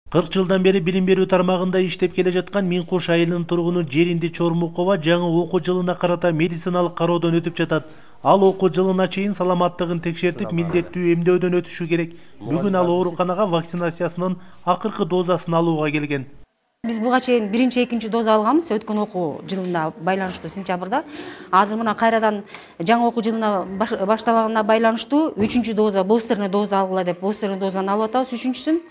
40 жылдан бери билим берүү тармагында иштеп келе жаткан Минкош айылынын тургуну Жеринди Чормукова жаңы окуу жылына карата медициналык кароодон өтүп жатат. Ал окуу жылына чейин саламаттыгын текшертип, милдеттүү эмдөөдөн өтүшү керек. Бүгүн ал ооруканага вакцинациясынын акыркы дозасын алууга келген. Биз буга чейин биринчи, экинчи доза алганбыз өткөн окуу жылында байланыштуу сентябрда. Азыр мына кайрадан жаңы окуу жылына башталаганына байланыштуу үчүнчү доза, бустерный доза алгыла деп бустерный дозаны алып атабыз үчүнчүсүн.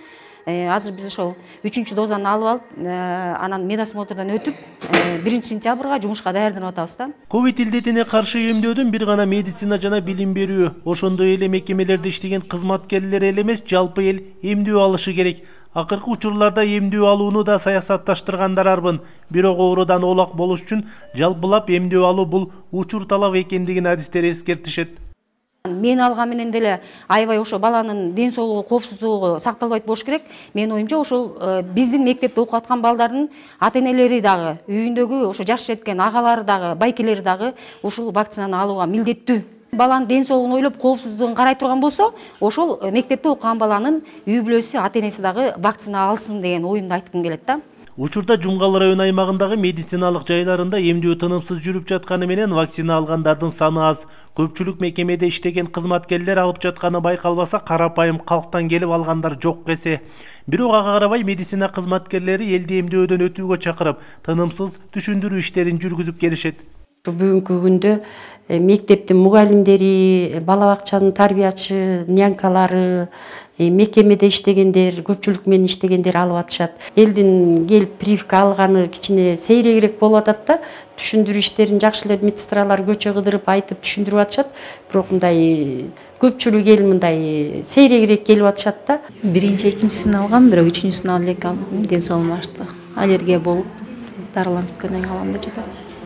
Азыр биз ошол үчүнчү дозаны алып алып, анан медосмотрдон өтүп, 1-сентябрга жумушка даярданып атабыз да. Ковид илдетине каршы эмдөөдөн бир гана медицина жана билим берүү, ошондой эле мекемелерде иштеген кызматкерлер эле эмес, жалпы эл эмдөө алышы керек. Акыркы учурларда эмдөө алууну да саясатташтыргандар арбын. Бирок оорудан олак болуш үчүн жалпылап эмдөө алуу бул учур талап экендигин адистер эскертишет. Мен алган менен деле аябай ошо баланын ден соолугу, коопсуздугу сакталбайт болуш керек. Менин оюмча ошол биздин мектепте окуп аткан балдардын ата-энелери дагы, үйүндөгү ошо жаш жеткен агалары дагы, байкелери дагы ушул вакцинаны алууга милдеттүү. Баланын ден соолугун ойлоп, коопсуздугун карай турган болсо, ошол мектепте окуган баланын үй бүлөсү, ата-энеси дагы вакцина алсын деген оюмду айткым келет да. Учурда Жумгал район аймагындагы медициналык жайларында эмдөө тынымсыз жүрүп жатканы менен вакцина алгандардын саны аз. Көпчүлүк мекемеде иштеген кызматкерлер алып жатканы байкалбаса, карапайым калктан келип алгандар жок эсе. Бирок ага карабай медицина кызматкерлери элди эмдөөдөн өтүүгө чакырып, тынымсыз түшүндүрүү иштерин жүргүзүп келишет. Бүгүнкү күндө мектептин мугалимдери, бала бакчанын тарбиячы, нянькалары, мекемеде иштегендер, көпчүлүк менен иштегендер алып атышат. Элдин келип прививка алганы кичине сейрегирээк болуп атат да, түшүндүрүү иштерин жакшы эле медсестралар көчө кыдырып айтып түшүндүрүп атышат. Бирок мындай көпчүлүк эл мындай сейрегирээк келип атышат да. Биринчи, экинчисин алгам, бирок үчүнчүсүн алып элек алдым. Ден соолугум ачты. Аллергия болуп, дарыланып бүткөндөн кийин алам деп жатам.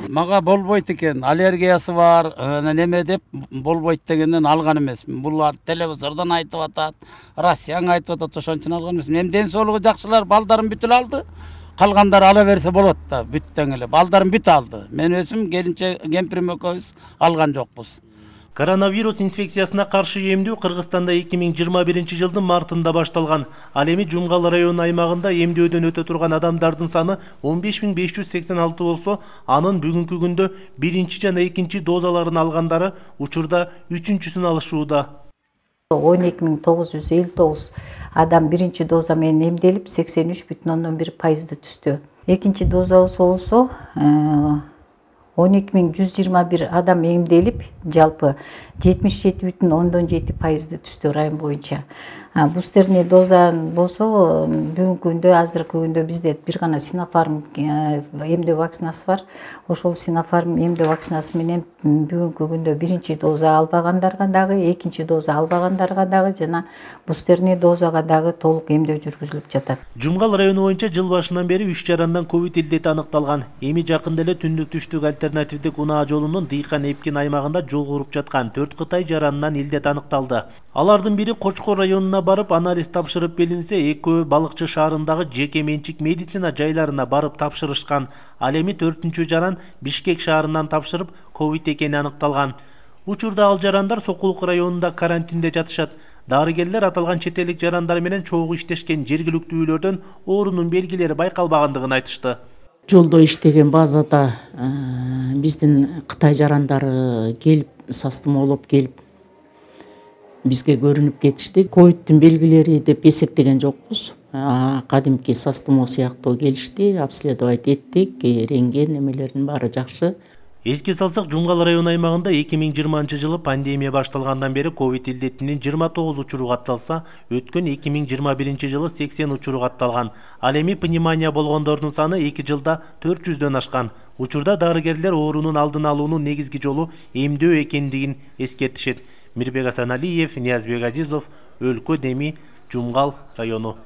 Мага болбойт экен, аллергиясы бар, неме деп болбойт дегенден алган эмесмин. Бул телевизордон айтып атат, Россияң айтып атат, ошон үчүн алган эмесмин. Эми ден соолугу жакшылар балдарын бүт эле алды. Калгандар ала берсе болот да, бүттөн эле. Балдарын бүт алды. Мен өзүм келинче кемпирим экөөбүз алган жокпуз. Коронавирус инфекциясына каршы эмдөө Кыргызстанда 2021 жылдын мартында башталган. Ал эми Жумгал район аймагында эмдөөдөн өтө турган адамдардын саны 15586 болсо, анын бүгүнкү күндө биринчи жана экинчи дозаларын алгандары учурда үчүнчүсүн алышууда. 12959 адам биринчи доза менен эмделип 83,1% түстү. Экинчи дозасы болсо 12121 адам эмделип, жалпы 77,7% түстү район боюнча. Бустерный доза болсо, бүгүнкү күндө, азыркы күндө бизде бир гана Синофарм эмдөө вакцинасы бар. Ошол Синофарм эмдөө вакцинасы менен бүгүнкү күндө биринчи доза албагандарга дагы, экинчи доза албагандарга дагы жана бустерный дозага дагы толук эмдөө жүргүзүлүп жатат. Жумгал району боюнча жыл башынан бери 3 жарандан ковид илдети аныкталган. Эми жакында эле түндүк-түштүк альтернативдик унаа жолунун Дыйкан Эпкин аймагында жол куруп жаткан 4 Кытай жаранынан илдет аныкталды. Алардын бири Кочкор районуна барып анализ тапшырып белинсе, экөө Балыкчы шаарындагы жеке менчик медицина жайларына барып тапшырышкан. Ал эми 4-чү жаран Бишкек шаарынан тапшырып ковид экени аныкталган. Учурда ал жарандар Сокулук районунда карантинде жатышат. Дарыгерлер аталган чет элдик жарандар менен чогуу иштешкен жергиликтүүлөрдөн оорунун белгилери байкалбагандыгын айтышты. Жолдо иштеген базада биздин Кытай жарандары келип, састымолоп келип бизге көрүнүп кетишти. Ковидтин белгилери деп эсептеген жокпуз. Кадимки састымо сыяктуу келишти, обследовать эттик, рентген немелердин баары жакшы. Эске салсак, Жумгал район аймагында 2020 жылы пандемия башталгандан бери ковид илдетинин 29 учуру катталса, өткөн 2021 жылы 80 учуру катталган. Ал эми пневмония болгондордун саны 2 жылда 400дөн ашкан. Учурда дарыгерлер оорунун алдын алуунун негизги жолу эмдөө экендигин эскертишет. Мирбек Асаналиев, Ниязбек Азизов, Өлкө Деми, Жумгал району.